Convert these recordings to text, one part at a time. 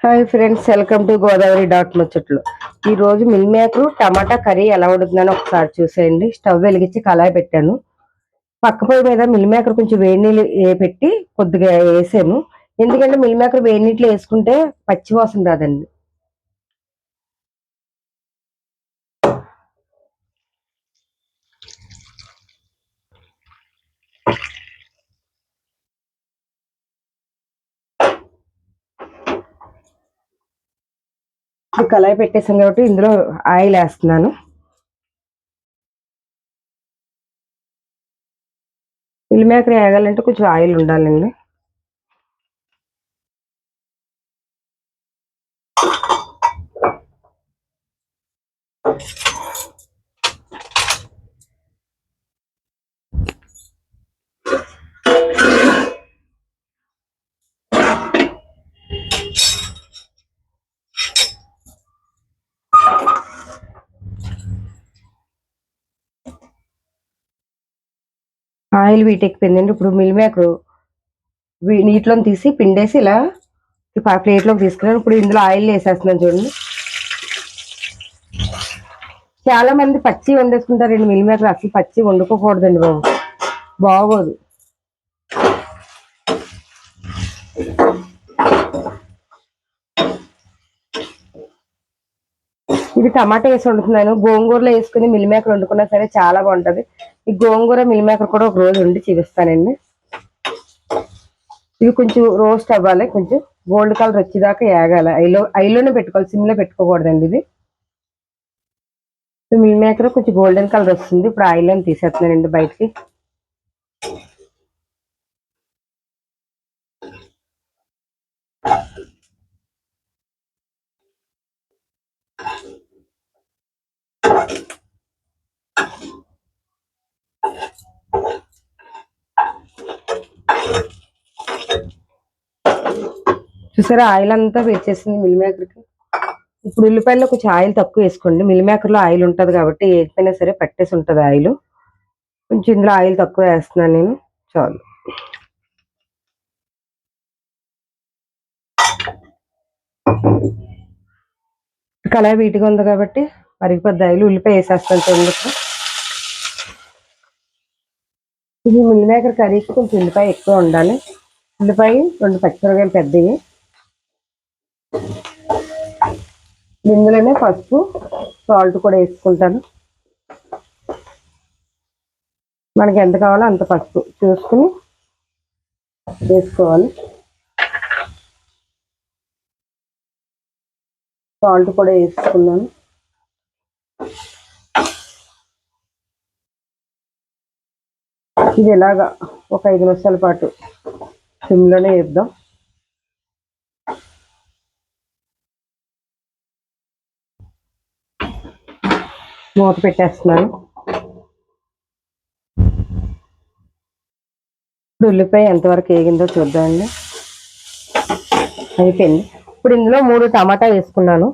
Hi friends, welcome to Godavari dot ముచ్చట్లు. ఈ రోజు మిల్ మేకర్ టమాటా కర్రీ ఎలా ఉడుతుందని ఒకసారి చూసేయండి. స్టవ్ వెలిగించి కళాయి పెట్టాను. పక్క పొయ్యి మీద మిల్ మేకర్ కొంచెం వేడి నీళ్ళు పెట్టి కొద్దిగా వేసాను. ఎందుకంటే మిల్ మేకర్ వేడి నీటిలో వేసుకుంటే పచ్చి వాసన రాదండి. ఇప్పుడు కళాయి పెట్టేసాను కాబట్టి ఇందులో ఆయిల్ వేస్తున్నాను. మిల్ మేకర్ వేగాలంటే కొంచెం ఆయిల్ ఉండాలండి. ఆయిల్ వీటెక్కిపోయిందండి. ఇప్పుడు మిల్ మేకర్ నీటిలో తీసి పిండేసి ఇలా ప్లేట్లోకి తీసుకున్నాను. ఇప్పుడు ఇందులో ఆయిల్ వేసేస్తున్నాను చూడండి. చాలా మంది పచ్చి వండేసుకుంటారండి మిల్ మేకర్. అసలు పచ్చి వండుకోకూడదండి బాబు, బాగోదు. ఇది టమాటా వేసి వండుతున్నాను. గోంగూరలో వేసుకుని మిల్ మేకర్ వండుకున్నా సరే చాలా బాగుంటది. ఈ గోంగూర మిల్ మేకర్ కూడా ఒక రోజు వండి చూపిస్తానండి. ఇవి కొంచెం రోస్ట్ అవ్వాలి, కొంచెం గోల్డ్ కలర్ వచ్చేదాకా వేగాలి. ఐలోనే పెట్టుకోవాలి, సిమ్ లో పెట్టుకోకూడదండి. ఇది మిల్ మేకర్ కొంచెం గోల్డెన్ కలర్ వస్తుంది. ఇప్పుడు ఆయిల్ అని తీసేస్తున్నానండి బయటికి. చూసారా, ఆయిల్ అంతా వేసేసింది మిల్ మేకర్కి. ఇప్పుడు ఉల్లిపాయల్లో కొంచెం ఆయిల్ తక్కువ వేసుకోండి. మిల్ మేకర్లో ఆయిల్ ఉంటుంది కాబట్టి ఏదైనా సరే పట్టేసి ఉంటుంది ఆయిల్. కొంచెం ఇందులో ఆయిల్ తక్కువ వేస్తున్నాను నేను, చాలు. కళాయి వీటిగా ఉంది కాబట్టి మరిగిపోద్ది ఆయిల్. ఉల్లిపాయ వేసేస్తాను చూడండి. ఇది మిల్ మేకర్ కర్రీకి కొంచెం ఉల్లిపాయ ఎక్కువ ఉండాలి. ఉల్లిపాయ 2 పచ్చిమిరపకాయలు పెద్దవి. ఇందులోనే పసుపు, సాల్ట్ కూడా వేసుకుంటాను. మనకి ఎంత కావాలో అంత పసుపు చూసుకుని వేసుకోవాలి. సాల్ట్ కూడా వేసుకున్నాను. ఇది ఇలాగా ఒక 5 నిమిషాల పాటు సిమ్లోనే వేద్దాం. మూత పెట్టేస్తున్నాను. ఇప్పుడు ఉల్లిపాయ ఎంతవరకు వేగిందో చూద్దామండి. అయిపోయింది. ఇప్పుడు ఇందులో 3 టమాటా వేసుకున్నాను.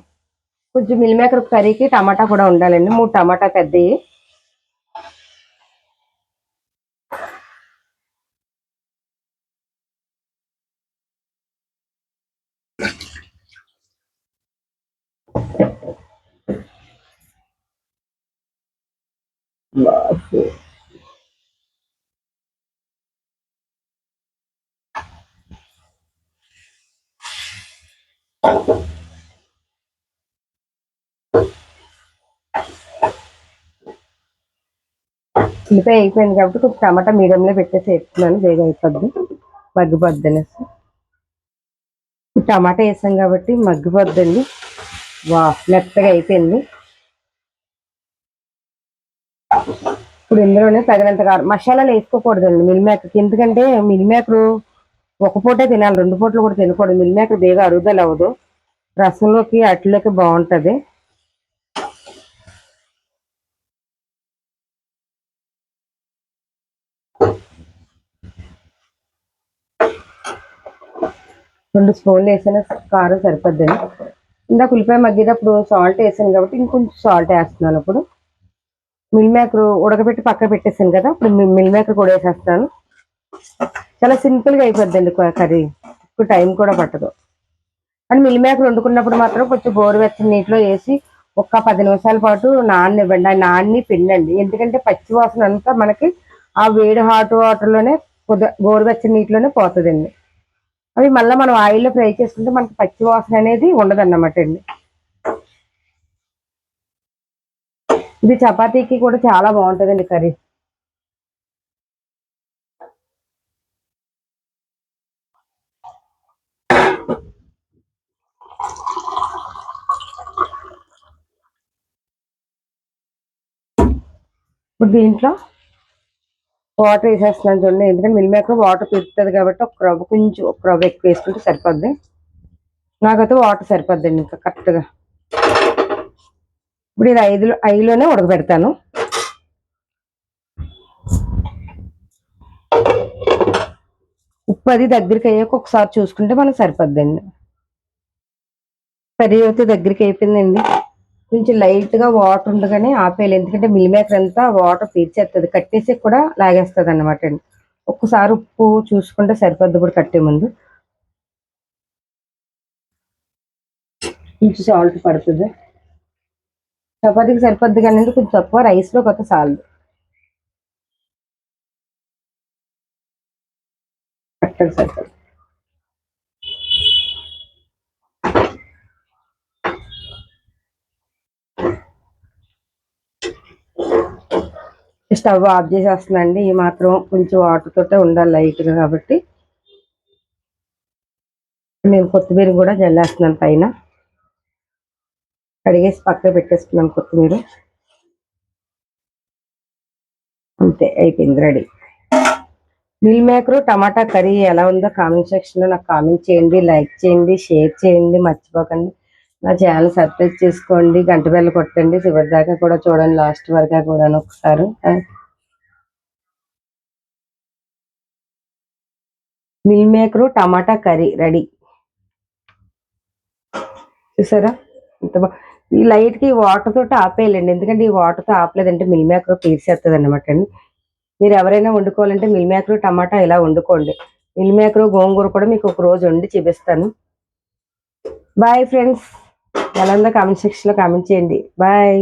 కొంచెం మిల్ మేకర్ కర్రీకి టమాటా కూడా ఉండాలండి. 3 టమాటా పెద్దవి. ఉల్లిపాయ అయిపోయింది కాబట్టి కొంచెం టమాటా మీడియంలో పెట్టేసి వేస్తున్నాను, వేగా అయిపోద్ది, మగ్గిపోద్ది అనేసి. టమాటా వేసాం కాబట్టి మగ్గిపోద్దండి. మెత్తగా అయిపోయింది. ఇప్పుడు ఇందులోనే తగినంత మసాలాలు వేసుకోకూడదండి మిల్ మేకర్కి. ఎందుకంటే మిల్ మేకర్ ఒక పూటే తినాలి, 2 పూటలు కూడా తినకూడదు. మిల్ మేకర్ బేగా అరుగుదల అవ్వదు. రసంలోకి అట్లకి బాగుంటుంది. రెండు స్పూన్లు వేసిన కారం సరిపోద్దండి. ఇందాక ఉల్లిపాయ మగ్గేటప్పుడు సాల్ట్ వేసాను కాబట్టి ఇంకొంచెం సాల్ట్ వేస్తున్నాను. ఇప్పుడు మిల్ మేకర్ ఉడకబెట్టి పక్క పెట్టేసాను కదా, ఇప్పుడు మిల్ మేకర్ కూడా వేసేస్తాను. చాలా సింపుల్గా అయిపోద్దండి కర్రీ, ఎక్కువ టైం కూడా పట్టదు. అండ్ మిల్ మేకర్ వండుకున్నప్పుడు మాత్రం కొంచెం గోరువెచ్చని నీటిలో వేసి ఒక్క 10 నిమిషాల పాటు నాననివ్వండి. ఆ నాన్ని పిండండి. ఎందుకంటే పచ్చి వాసన అంతా మనకి ఆ వేడి హాట్ వాటర్లోనే గోరువెచ్చని నీటిలోనే పోతుందండి. అవి మళ్ళీ మనం ఆయిల్లో ఫ్రై చేసుకుంటే మనకి పచ్చి వాసన అనేది ఉండదన్నమాట అండి. ఇది చపాతీకి కూడా చాలా బాగుంటుందండి కర్రీ. ఇప్పుడు దీంట్లో వాటర్ వేసేస్తున్నాను చూడండి. ఎందుకంటే మిల్ మేకర్ వాటర్ పెరుగుతుంది కాబట్టి ఒక రవ్వ ఎక్కువ వేసుకుంటే సరిపోద్ది. నాకైతే వాటర్ సరిపోద్దండి ఇంకా కరెక్ట్గా. ఇప్పుడు ఇది ఐదులోనే ఉడకబెడతాను. ఉప్పు అది దగ్గరికి అయ్యాక ఒకసారి చూసుకుంటే మనకు సరిపోద్దండి. కర్రీ అయితే దగ్గరికి అయిపోయిందండి. కొంచెం లైట్గా వాటర్ ఉండగానే ఆపేయాలి. ఎందుకంటే మిల్ మేకర్ అంతా వాటర్ పీల్చేస్తుంది, కట్టేసి కూడా లాగేస్తుంది అన్నమాట అండి. ఒక్కసారి ఉప్పు చూసుకుంటే సరిపోద్ది. ఇప్పుడు కట్టే ముందు కొంచెం సాల్ట్ పడుతుంది. చపాతీకి సరిపోద్ది కానీ కొంచెం తక్కువ, రైస్లో కొత్త సాల్ట్ కరెక్ట్గా సరిపోద్ది. స్టవ్ ఆఫ్ చేసేస్తుందండి. ఈ మాత్రం కొంచెం వాటర్ తోటే ఉండాలి లైట్గా కాబట్టి నేను కొత్తిమీర కూడా జల్లేస్తున్నాను పైన. కడిగేసి పక్కన పెట్టేస్తున్నాను కొత్తిమీర. అంతే, అయిపోయింది, రెడీ. మిల్ మేకర్ టమాటా కర్రీ ఎలా ఉందో కామెంట్ సెక్షన్లో నాకు కామెంట్ చేయండి, లైక్ చేయండి, షేర్ చేయండి, మర్చిపోకండి. నా ఛానల్ సబ్స్క్రైబ్ చేసుకోండి, గంట బెల్ల కొట్టండి, చివరి దాకా కూడా చూడండి, లాస్ట్ వరకు కూడా ఒకసారి. మిల్ మేకర్ టమాటా కర్రీ రెడీ. చూసారా ఇంత ఈ లైట్కి వాటర్ తోటి ఆపేయాలండి. ఎందుకంటే ఈ వాటర్తో ఆపలేదంటే మిల్ మేకర్ పీల్చేస్తుంది అనమాట అండి. మీరు ఎవరైనా వండుకోవాలంటే మిల్ మేకర్ టమాటా ఇలా వండుకోండి. మిల్ మేకర్ గోంగూర కూడా మీకు ఒక రోజు వండి చూపిస్తాను. Bye friends. ఎలా ఉందో కామెంట్ సెక్షన్లో కామెంట్ చేయండి. బాయ్.